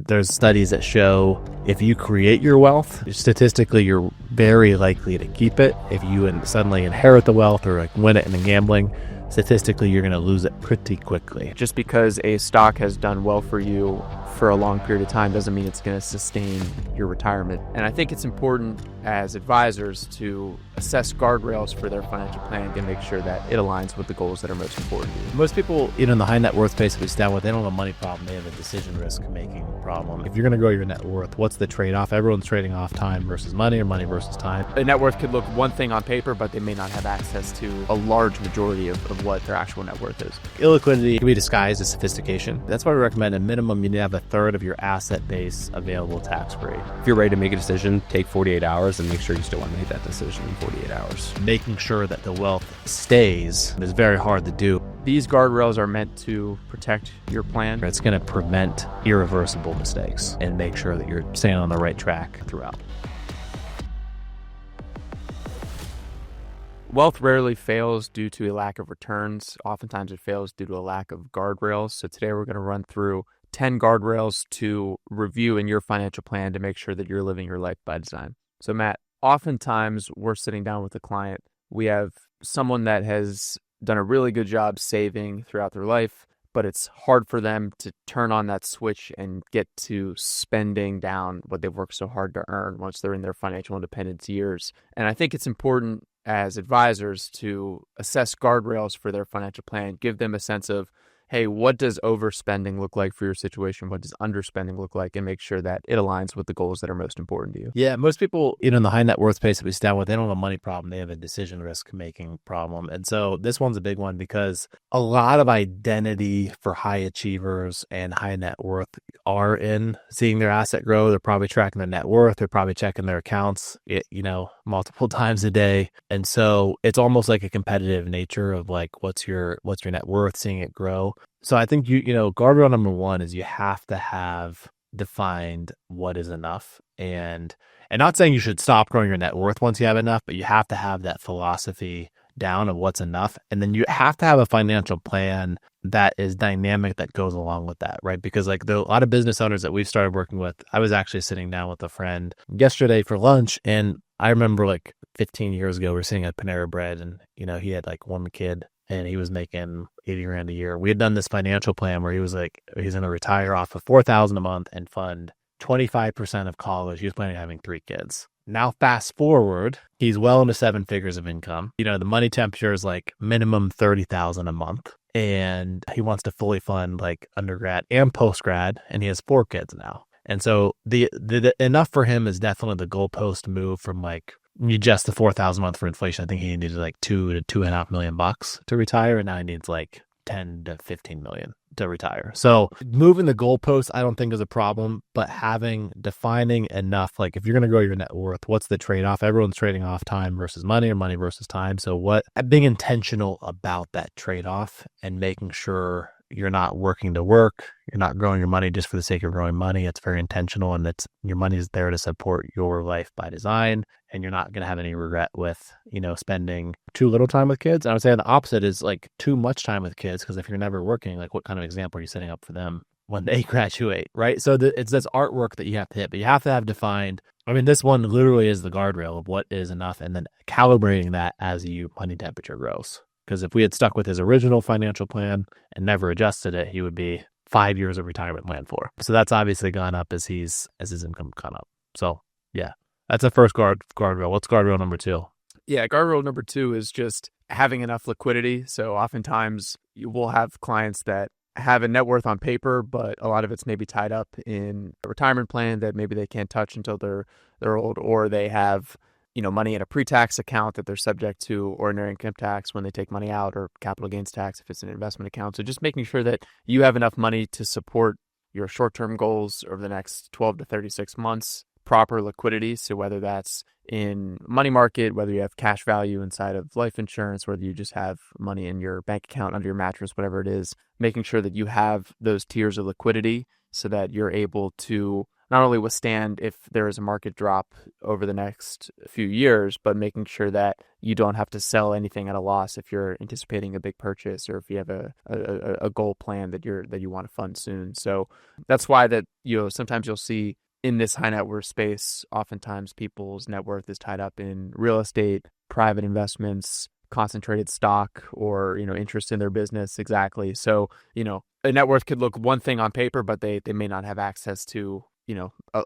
there's studies that show if you create your wealth, statistically, you're very likely to keep it. If you suddenly inherit the wealth or like win it in the gambling, statistically, you're going to lose it pretty quickly. Just because a stock has done well for you for a long period of time doesn't mean it's going to sustain your retirement. And I think it's important as advisors to assess guardrails for their financial plan and make sure that it aligns with the goals that are most important to you. Most people, in the high net worth space that we stand with, they don't have a money problem. They have a decision risk making problem. If you're going to grow your net worth, what's the trade-off? Everyone's trading off time versus money or money versus time. A net worth could look one thing on paper, but they may not have access to a large majority of what their actual net worth is. Illiquidity can be disguised as sophistication. That's why we recommend a minimum you need to have a third of your asset base available tax-free. If you're ready to make a decision, take 48 hours and make sure you still want to make that decision in 48 hours. Making sure that the wealth stays is very hard to do. These guardrails are meant to protect your plan. It's going to prevent irreversible mistakes and make sure that you're staying on the right track throughout. Wealth rarely fails due to a lack of returns. Oftentimes it fails due to a lack of guardrails. So today we're going to run through 10 guardrails to review in your financial plan to make sure that you're living your life by design. So Matt, oftentimes we're sitting down with a client. We have someone that has done a really good job saving throughout their life, but it's hard for them to turn on that switch and get to spending down what they've worked so hard to earn once they're in their financial independence years. And I think it's important as advisors to assess guardrails for their financial plan, give them a sense of, hey, what does overspending look like for your situation? What does underspending look like? And make sure that it aligns with the goals that are most important to you. Yeah, most people, in the high net worth space that we stand with, they don't have a money problem. They have a decision risk making problem. And so this one's a big one because a lot of identity for high achievers and high net worth are in seeing their asset grow. They're probably tracking their net worth. They're probably checking their accounts, multiple times a day. And so it's almost like a competitive nature of like, what's your net worth, seeing it grow. So I think, guardrail number one is you have to have defined what is enough, and not saying you should stop growing your net worth once you have enough, but you have to have that philosophy down of what's enough. And then you have to have a financial plan that is dynamic that goes along with that, right? Because like a lot of business owners that we've started working with, I was actually sitting down with a friend yesterday for lunch, and I remember like 15 years ago, we were sitting at Panera Bread, and he had like one kid and he was making 80 grand a year. We had done this financial plan where he was like, he's going to retire off of $4,000 a month and fund 25% of college. He was planning on having 3 kids. Now, fast forward, he's well into 7 figures of income. The money temperature is like minimum $30,000 a month. And he wants to fully fund like undergrad and postgrad. And he has 4 kids now. And so the enough for him is definitely the goalpost move from like, you adjust the $4,000 a month for inflation. I think he needed like $2 to $2.5 million to retire. And now he needs like 10 to 15 million to retire. So moving the goalposts, I don't think is a problem, but defining enough, like if you're going to grow your net worth, what's the trade-off? Everyone's trading off time versus money or money versus time. So being intentional about that trade-off and making sure you're not working to work, you're not growing your money just for the sake of growing money. It's very intentional, and your money is there to support your life by design, and you're not going to have any regret with, spending too little time with kids. And I would say the opposite is like too much time with kids, because if you're never working, like what kind of example are you setting up for them when they graduate, right? So it's this artwork that you have to hit, but you have to have defined. This one literally is the guardrail of what is enough, and then calibrating that as your money temperature grows. Because if we had stuck with his original financial plan and never adjusted it, he would be 5 years of retirement plan for. So that's obviously gone up as his income gone up. So yeah, that's the first guardrail. What's guardrail number 2? Yeah, guardrail number 2 is just having enough liquidity. So oftentimes you will have clients that have a net worth on paper, but a lot of it's maybe tied up in a retirement plan that maybe they can't touch until they're old, or they have money in a pre-tax account that they're subject to ordinary income tax when they take money out, or capital gains tax if it's an investment account. So just making sure that you have enough money to support your short-term goals over the next 12 to 36 months, proper liquidity. So whether that's in money market, whether you have cash value inside of life insurance, whether you just have money in your bank account under your mattress, whatever it is, making sure that you have those tiers of liquidity so that you're able to not only withstand if there is a market drop over the next few years, but making sure that you don't have to sell anything at a loss if you're anticipating a big purchase or if you have a goal plan that you want to fund soon. So that's why that, sometimes you'll see in this high net worth space, oftentimes people's net worth is tied up in real estate, private investments, concentrated stock, or, interest in their business. Exactly. So, a net worth could look one thing on paper, but they may not have access to,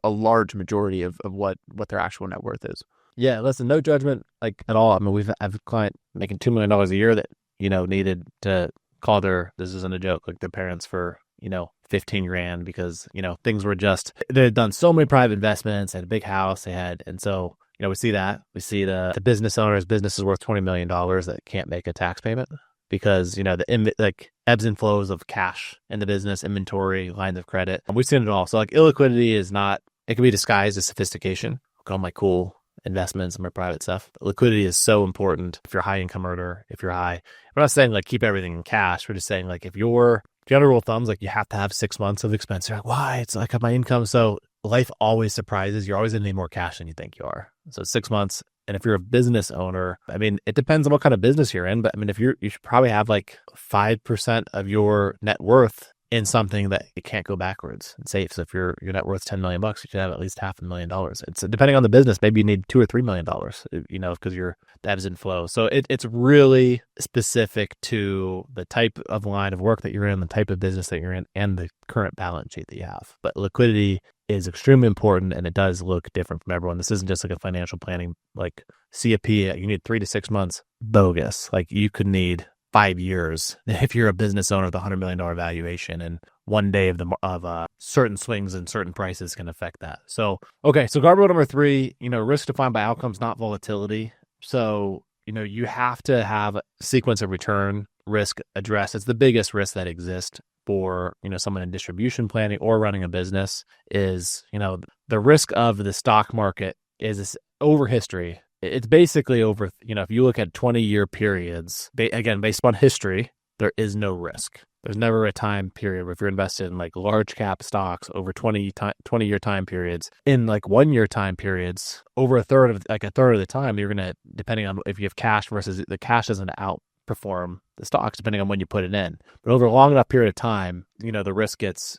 a large majority of what their actual net worth is. Yeah, listen, no judgment like at all. I mean, I have a client making $2 million a year that, needed to call this isn't a joke, like their parents for, 15 grand because, things were they had done so many private investments, they had a big house and so, we see that. We see the business owner's business is worth $20 million that can't make a tax payment because, the ebbs and flows of cash in the business, inventory, lines of credit. We've seen it all. So like illiquidity it can be disguised as sophistication. Look at all my cool investments and my private stuff. But liquidity is so important if you're a high income earner, if you're high. We're not saying like keep everything in cash. We're just saying like if you're general rule of thumbs, like you have to have 6 months of expense. You're like, why? It's like my income. So life always surprises. You're always going to need more cash than you think you are. So 6 months. And if you're a business owner, I mean, it depends on what kind of business you're in. But I mean, you should probably have like 5% of your net worth in something that it can't go backwards and safe. So if your net worth's $10 million, you should have at least $500,000. It's depending on the business, maybe you need $2 or $3 million, because your ebbs and flows. So it's really specific to the type of line of work that you're in, the type of business that you're in, and the current balance sheet that you have. But liquidity is extremely important, and it does look different from everyone. This isn't just like a financial planning, like CFP, you need 3 to 6 months, bogus. Like you could need 5 years if you're a business owner with a $100 million valuation, and one day of certain swings and certain prices can affect that. So, okay. So guardrail number 3, risk defined by outcomes, not volatility. So, you have to have a sequence of return risk addressed. It's the biggest risk that exists for, someone in distribution planning or running a business is, the risk of the stock market is over history. It's basically over, if you look at 20-year periods, again, based on history, there is no risk. There's never a time period where if you're invested in like large cap stocks over 20-year time periods, in like 1 year time periods, over a third of the time, you're going to, depending on if you have cash versus the cash doesn't outperform the stocks, depending on when you put it in. But over a long enough period of time, the risk gets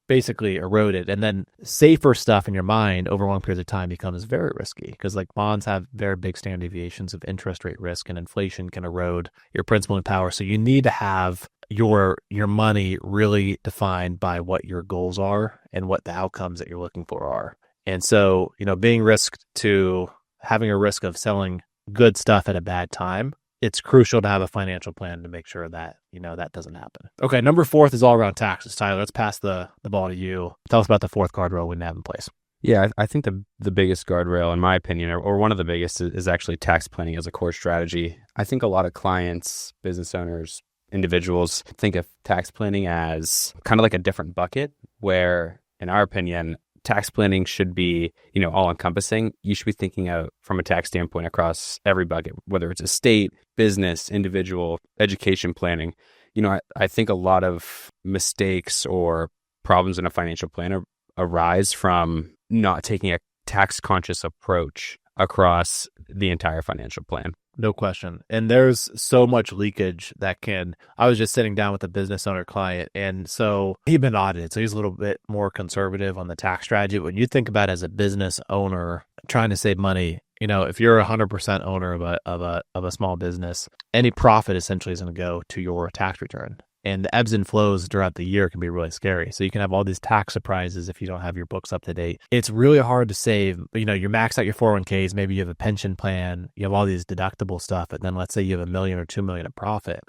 basically eroded. And then safer stuff in your mind over long periods of time becomes very risky because like bonds have very big standard deviations of interest rate risk, and inflation can erode your principal and power. So you need to have your money really defined by what your goals are and what the outcomes that you're looking for are. And so, being risked to having a risk of selling good stuff at a bad time, it's crucial to have a financial plan to make sure that, that doesn't happen. Okay, number 4 is all around taxes. Tyler, let's pass the ball to you. Tell us about the 4th guardrail we have in place. Yeah, I think the biggest guardrail, in my opinion, or one of the biggest, is actually tax planning as a core strategy. I think a lot of clients, business owners, individuals think of tax planning as kind of like a different bucket where, in our opinion, tax planning should be, all-encompassing. You should be thinking of from a tax standpoint across every bucket, whether it's estate, business, individual, education planning. I think a lot of mistakes or problems in a financial plan arise from not taking a tax-conscious approach across the entire financial plan. No question. And there's so much leakage I was just sitting down with a business owner client, and so he'd been audited. So he's a little bit more conservative on the tax strategy. When you think about it as a business owner trying to save money, if you're 100% owner of a small business, any profit essentially is going to go to your tax return. And the ebbs and flows throughout the year can be really scary. So you can have all these tax surprises if you don't have your books up to date. It's really hard to save. You max out your 401ks. Maybe you have a pension plan. You have all these deductible stuff. And then let's say you have $1 million or $2 million of profit.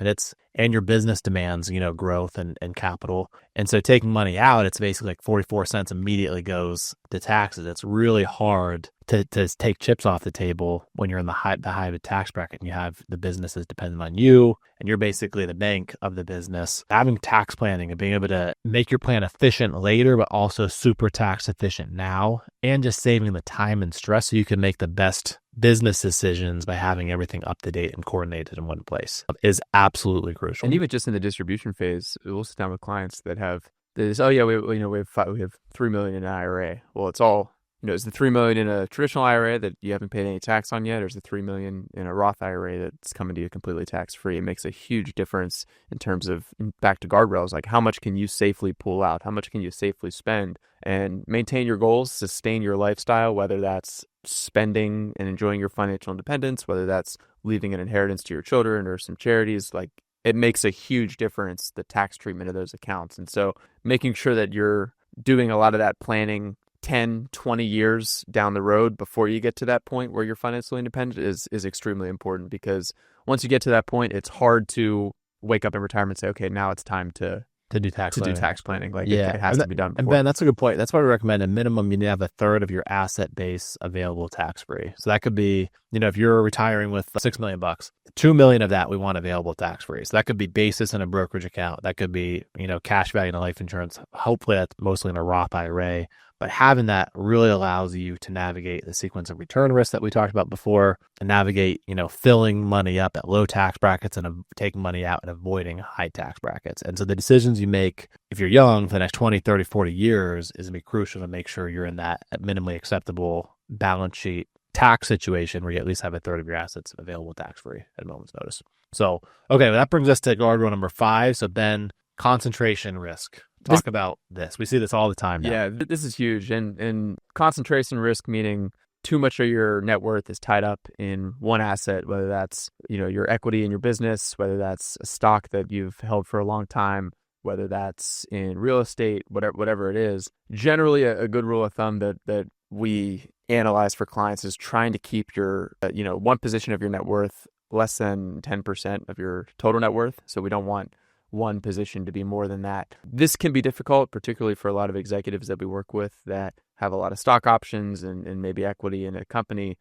And your business demands, growth and capital. And so taking money out, it's basically like 44 cents immediately goes to taxes. It's really hard to take chips off the table when you're in the high of the tax bracket and you have the business is dependent on you and you're basically the bank of the business. Having tax planning and being able to make your plan efficient later, but also super tax efficient now, and just saving the time and stress so you can make the best business decisions by having everything up to date and coordinated in one place is absolutely crucial. And even just in the distribution phase, we'll sit down with clients that have There's, oh yeah, we have 3 million in an IRA. Well, it's all, is the 3 million in a traditional IRA that you haven't paid any tax on yet, or is the 3 million in a Roth IRA that's coming to you completely tax free? It makes a huge difference in terms of, back to guardrails, like how much can you safely pull out? How much can you safely spend and maintain your goals, sustain your lifestyle, whether that's spending and enjoying your financial independence, whether that's leaving an inheritance to your children or some charities. Like, it makes a huge difference, the tax treatment of those accounts. And so making sure that you're doing a lot of that planning 10, 20 years down the road before you get to that point where you're financially independent is extremely important, because once you get to that point, it's hard to wake up in retirement and say, okay, now it's time to do tax planning. Like, yeah, it has to be done before. And Ben, that's a good point. That's why we recommend a minimum you need to have a third of your asset base available tax free. So that could be, if you're retiring with $6 million, $2 million of that we want available tax free. So that could be basis in a brokerage account. That could be, cash value in a life insurance. Hopefully that's mostly in a Roth IRA. But having that really allows you to navigate the sequence of return risk that we talked about before, and navigate, filling money up at low tax brackets and taking money out and avoiding high tax brackets. And so the decisions you make if you're young for the next 20, 30, 40 years is going to be crucial to make sure you're in that minimally acceptable balance sheet tax situation where you at least have a third of your assets available tax-free at a moment's notice. So, okay, well, that brings us to guardrail number 5. So Ben, concentration risk. Talk about this. We see this all the time now. Yeah, this is huge. And concentration risk, meaning too much of your net worth is tied up in one asset, whether that's, your equity in your business, whether that's a stock that you've held for a long time, whether that's in real estate, whatever it is. Generally, a good rule of thumb that we analyze for clients is trying to keep your, one position of your net worth less than 10% of your total net worth. So we don't want one position to be more than that. This can be difficult, particularly for a lot of executives that we work with that have a lot of stock options and maybe equity in a company.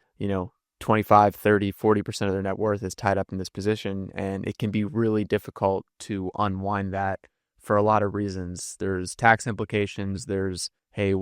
25, 30, 40% of their net worth is tied up in this position. And it can be really difficult to unwind that for a lot of reasons. There's tax implications. There's, hey,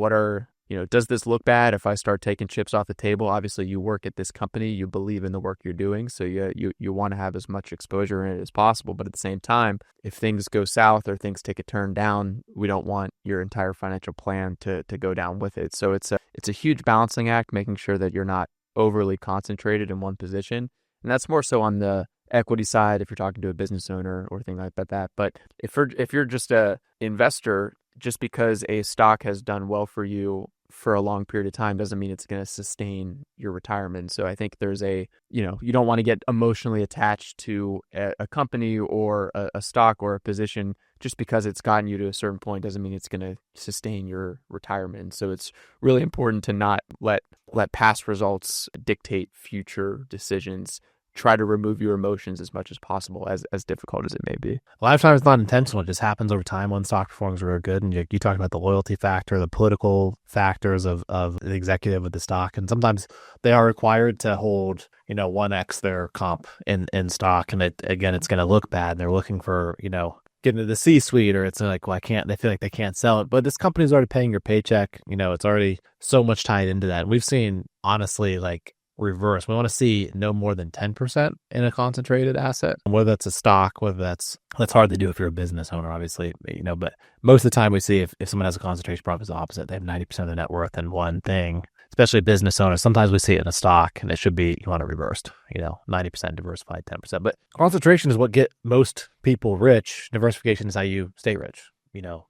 does this look bad if I start taking chips off the table? Obviously, you work at this company, you believe in the work you're doing, so you want to have as much exposure in it as possible. But at the same time, if things go south or things take a turn down, we don't want your entire financial plan to go down with it. So it's a huge balancing act, making sure that you're not overly concentrated in one position. And that's more so on the equity side if you're talking to a business owner or thing like that. But if you're just a investor, just because a stock has done well for you for a long period of time doesn't mean it's going to sustain your retirement. So I think there's you don't want to get emotionally attached to a company or a stock or a position just because it's gotten you to a certain point doesn't mean it's going to sustain your retirement. So it's really important to not let past results dictate future decisions. Try to remove your emotions as much as possible, as difficult as it may be. A lot of times it's not intentional. It just happens over time when stock performs really good. And you talked about the loyalty factor, the political factors of the executive with the stock. And sometimes they are required to hold, 1x their comp in stock. And it's going to look bad. And they're looking for, getting to the C-suite, or it's like, well, they feel like they can't sell it. But this company's already paying your paycheck. It's already so much tied into that. And we've seen, honestly, like, reverse. We want to see no more than 10% in a concentrated asset, whether that's a stock, that's hard to do if you're a business owner, obviously, but most of the time we see if someone has a concentration problem, it's the opposite. They have 90% of their net worth in one thing, especially business owners. Sometimes we see it in a stock and it should be, you want it reversed, 90% diversified, 10%. But concentration is what get most people rich. Diversification is how you stay rich.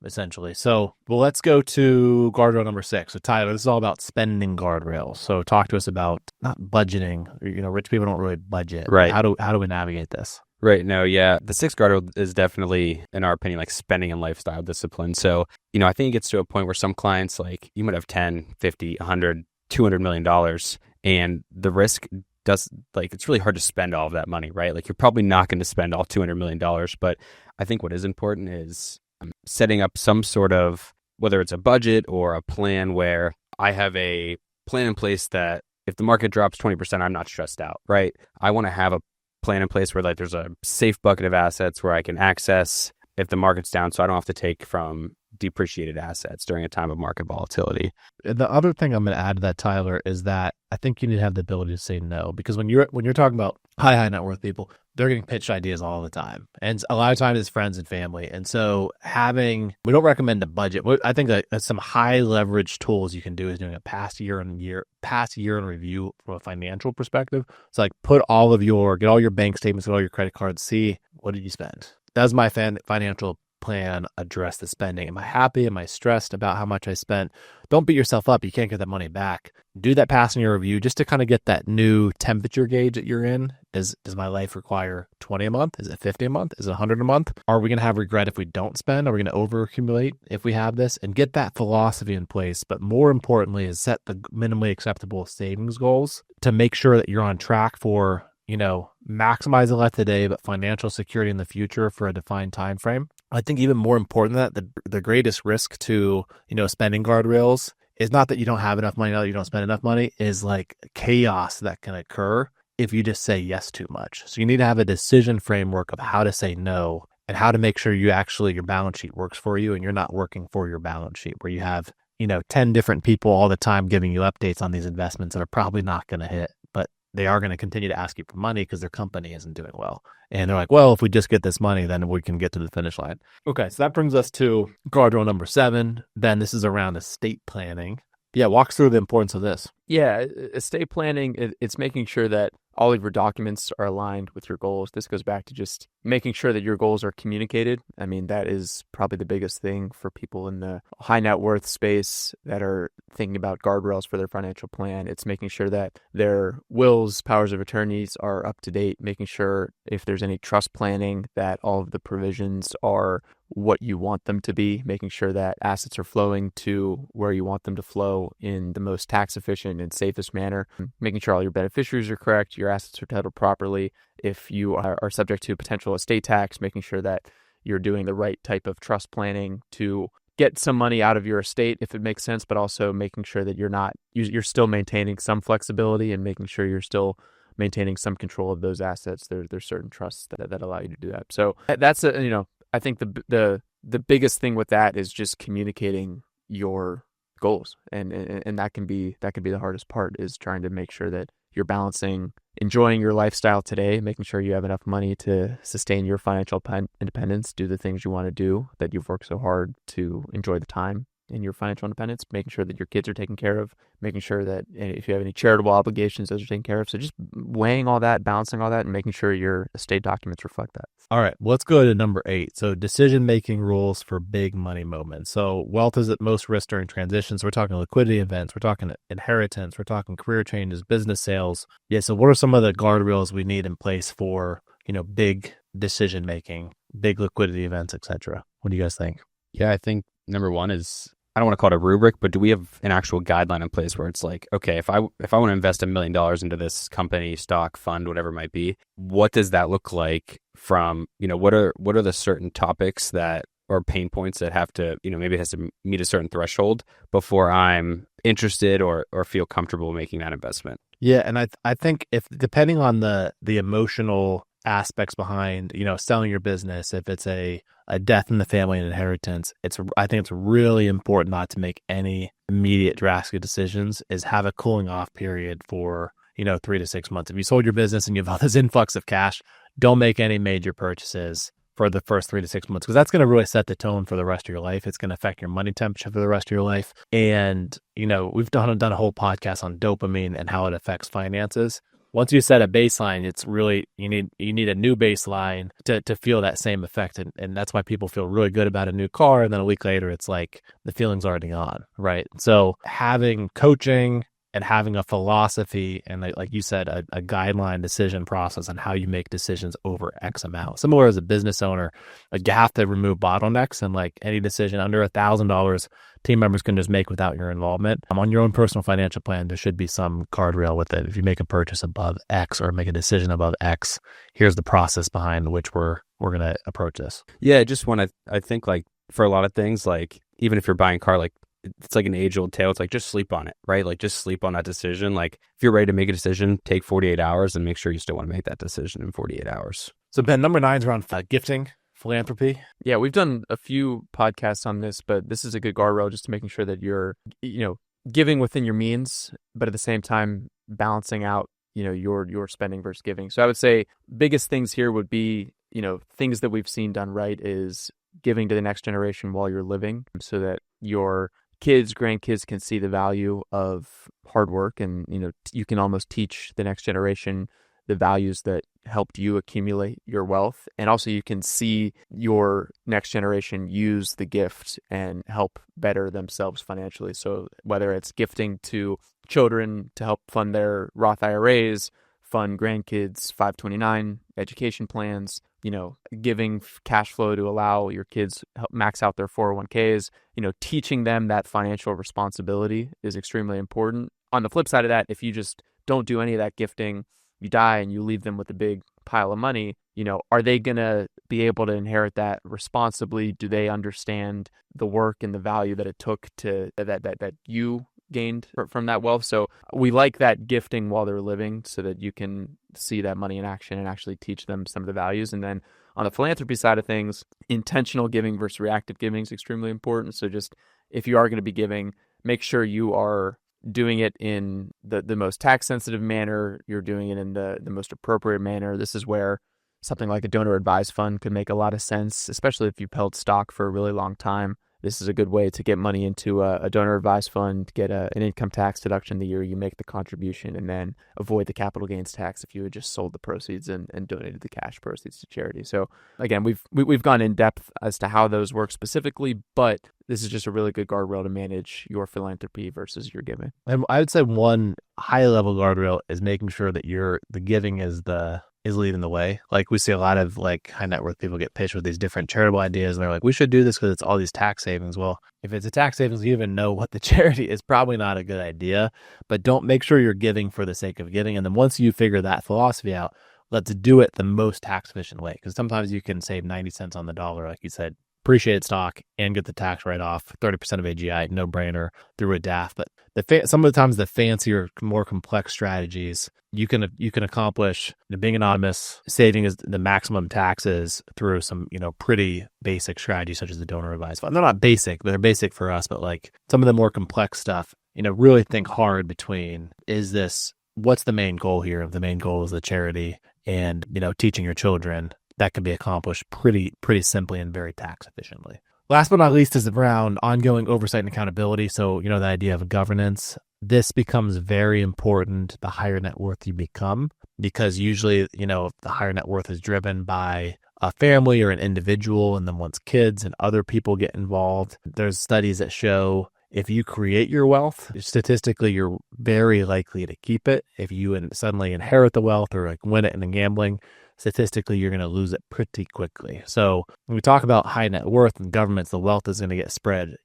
Essentially. So, well, let's go to guardrail number 6. So, Tyler, this is all about spending guardrails. So, talk to us about not budgeting. Rich people don't really budget. Right. How do we navigate this? Right. No, yeah. The 6th guardrail is definitely, in our opinion, like spending and lifestyle discipline. So, I think it gets to a point where some clients, like, you might have 10, 50, 100, $200 million, and the risk does, like, it's really hard to spend all of that money, right? Like, you're probably not going to spend all $200 million. But I think what is important is setting up some sort of, whether it's a budget or a plan where I have a plan in place that if the market drops 20%, I'm not stressed out, right? I want to have a plan in place where, like, there's a safe bucket of assets where I can access if the market's down, so I don't have to take from depreciated assets during a time of market volatility. The other thing I'm going to add to that, Tyler, is that I think you need to have the ability to say no, because when you're talking about high net worth people, they're getting pitched ideas all the time, and a lot of times it's friends and family. And so we don't recommend a budget. I think that some high leverage tools you can do is doing a past year in review from a financial perspective. So like get all your bank statements, get all your credit cards, see what did you spend. Does my financial plan address the spending? Am I happy? Am I stressed about how much I spent? Don't beat yourself up. You can't get that money back. Do that passing year review just to kind of get that new temperature gauge that you're in. Does my life require 20 a month? Is it 50 a month? Is it 100 a month? Are we going to have regret if we don't spend? Are we going to over accumulate if we have this? And get that philosophy in place. But more importantly is set the minimally acceptable savings goals to make sure that you're on track for, maximize the life today, but financial security in the future for a defined time frame. I think even more important than that, the greatest risk to, spending guardrails is not that you don't have enough money, now that you don't spend enough money, is like chaos that can occur if you just say yes too much. So you need to have a decision framework of how to say no and how to make sure your balance sheet works for you and you're not working for your balance sheet where you have, 10 different people all the time giving you updates on these investments that are probably not going to hit, but they are going to continue to ask you for money because their company isn't doing well. And they're like, well, if we just get this money, then we can get to the finish line. Okay, so that brings us to guardrail number 7. Then this is around estate planning. Yeah, walk through the importance of this. Yeah, estate planning, it's making sure that all of your documents are aligned with your goals. This goes back to just making sure that your goals are communicated. I mean, that is probably the biggest thing for people in the high net worth space that are thinking about guardrails for their financial plan. It's making sure that their wills, powers of attorneys are up to date, making sure if there's any trust planning that all of the provisions are what you want them to be, making sure that assets are flowing to where you want them to flow in the most tax efficient and safest manner, making sure all your beneficiaries are correct, your assets are titled properly. If you are subject to potential estate tax, making sure that you're doing the right type of trust planning to get some money out of your estate if it makes sense, but also making sure that you're still maintaining some flexibility and making sure you're still maintaining some control of those assets. There's certain trusts that allow you to do that. So that's I think the biggest thing with that is just communicating your goals, and that can be the hardest part, is trying to make sure that you're balancing enjoying your lifestyle today, making sure you have enough money to sustain your financial independence, do the things you want to do that you've worked so hard to enjoy the time in your financial independence, making sure that your kids are taken care of, making sure that if you have any charitable obligations, those are taken care of. So just weighing all that, balancing all that, and making sure your estate documents reflect that. All right, let's go to number 8. So decision-making rules for big money moments. So wealth is at most risk during transitions. We're talking liquidity events. We're talking inheritance. We're talking career changes, business sales. Yeah, so what are some of the guardrails we need in place for, big decision-making, big liquidity events, etc.? What do you guys think? Yeah, I think number 1 is, I don't want to call it a rubric, but do we have an actual guideline in place where it's like, okay, if I want to invest $1 million into this company, stock, fund, whatever it might be, what does that look like from, what are the certain topics that, or pain points that have to, maybe it has to meet a certain threshold before I'm interested or feel comfortable making that investment? Yeah, and I think if depending on the emotional aspects behind, selling your business, if it's a death in the family and inheritance, I think it's really important not to make any immediate drastic decisions, is have a cooling off period for, 3 to 6 months. If you sold your business and you have all this influx of cash, don't make any major purchases for the first 3 to 6 months, because that's going to really set the tone for the rest of your life. It's going to affect your money temperature for the rest of your life. And, we've done a whole podcast on dopamine and how it affects finances. Once you set a baseline, it's really, you need a new baseline to feel that same effect. And that's why people feel really good about a new car. And then a week later, it's like the feeling's already gone, right? So having coaching and having a philosophy and, like you said, a guideline decision process on how you make decisions over X amount. Similar as a business owner, like you have to remove bottlenecks, and like any decision under $1,000, team members can just make without your involvement. On your own personal financial plan, there should be some guardrail with it. If you make a purchase above X or make a decision above X, here's the process behind which we're going to approach this. Yeah, just I think like for a lot of things, like even if you're buying a car, like it's like an age-old tale. It's like, just sleep on it, right? Like, just sleep on that decision. Like, if you're ready to make a decision, take 48 hours and make sure you still want to make that decision in 48 hours. So Ben, number 9 is around gifting, philanthropy. Yeah, we've done a few podcasts on this, but this is a good guardrail just to making sure that you're, giving within your means, but at the same time balancing out, your spending versus giving. So I would say biggest things here would be, things that we've seen done right is giving to the next generation while you're living, so that your kids, grandkids can see the value of hard work, and you can almost teach the next generation the values that helped you accumulate your wealth. And also you can see your next generation use the gift and help better themselves financially. So whether it's gifting to children to help fund their Roth IRAs, fund grandkids 529 education plans, giving cash flow to allow your kids help max out their 401ks, teaching them that financial responsibility is extremely important. On the flip side of that, if you just don't do any of that gifting, you die and you leave them with a big pile of money, are they going to be able to inherit that responsibly? Do they understand the work and the value that it took to that you gained from that wealth? So we like that gifting while they're living, so that you can see that money in action and actually teach them some of the values. And then on the philanthropy side of things, intentional giving versus reactive giving is extremely important. So just if you are going to be giving, make sure you are doing it in the most tax sensitive manner. You're doing it in the most appropriate manner. This is where something like a donor advised fund could make a lot of sense, especially if you've held stock for a really long time. This is a good way to get money into a donor advised fund, get an income tax deduction the year you make the contribution, and then avoid the capital gains tax if you had just sold the proceeds and donated the cash proceeds to charity. So again, we've gone in depth as to how those work specifically, but this is just a really good guardrail to manage your philanthropy versus your giving. And I would say one high level guardrail is making sure that the giving is leading the way. Like we see a lot of high net worth people get pitched with these different charitable ideas, and they're like, we should do this because it's all these tax savings. Well, if it's a tax savings, you even know what the charity is, probably not a good idea. But don't make sure you're giving for the sake of giving. And then once you figure that philosophy out, let's do it the most tax efficient way. Because sometimes you can save 90 cents on the dollar, like you said, appreciated stock and get the tax write-off, 30% of AGI, no brainer through a DAF. But some of the times the fancier, more complex strategies, you can accomplish being anonymous, saving the maximum taxes through some pretty basic strategies such as the donor advised fund. They're not basic, but they're basic for us. But some of the more complex stuff, really think hard between what's the main goal here? If the main goal is the charity and teaching your children, that can be accomplished pretty simply and very tax efficiently. Last but not least is around ongoing oversight and accountability. So, the idea of governance. This becomes very important the higher net worth you become, because usually, if the higher net worth is driven by a family or an individual, and then once kids and other people get involved, there's studies that show if you create your wealth, statistically, you're very likely to keep it. If you suddenly inherit the wealth or win it in gambling, statistically, you're going to lose it pretty quickly. So when we talk about high net worth and governments, the wealth is going to get spread,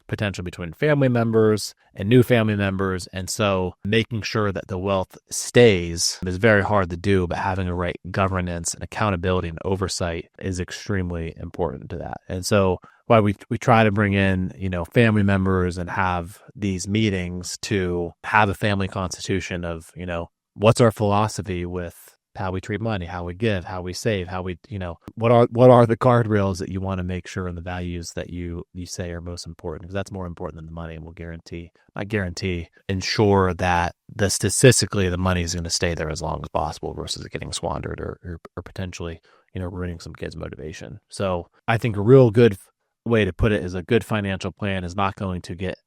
potentially between family members and new family members. And so making sure that the wealth stays is very hard to do, but having a right governance and accountability and oversight is extremely important to that. And so why we try to bring in, family members and have these meetings to have a family constitution of, what's our philosophy with how we treat money, how we give, how we save, how we, what are the guardrails that you want to make sure and the values that you say are most important, because that's more important than the money, and will ensure that statistically the money is going to stay there as long as possible versus it getting squandered or potentially, ruining some kids' motivation. So I think a real good way to put it is a good financial plan is not going to get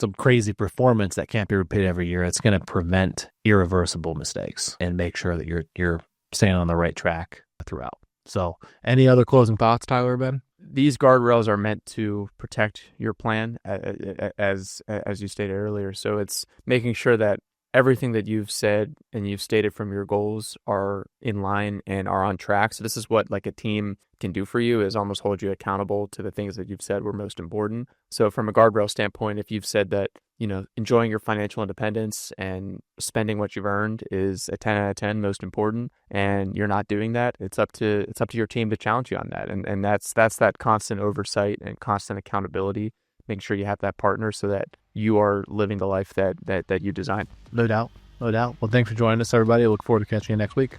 some crazy performance that can't be repeated every year. It's going to prevent irreversible mistakes and make sure that you're staying on the right track throughout. So any other closing thoughts, Tyler or Ben? These guardrails are meant to protect your plan, as you stated earlier. So it's making sure that everything that you've said and you've stated from your goals are in line and are on track. So this is what a team can do for you, is almost hold you accountable to the things that you've said were most important. So from a guardrail standpoint, if you've said that, enjoying your financial independence and spending what you've earned is a 10 out of 10 most important, and you're not doing that, it's up to your team to challenge you on that. And that's that constant oversight and constant accountability. Make sure you have that partner so that you are living the life that you design. No doubt. Well, thanks for joining us, everybody. I look forward to catching you next week.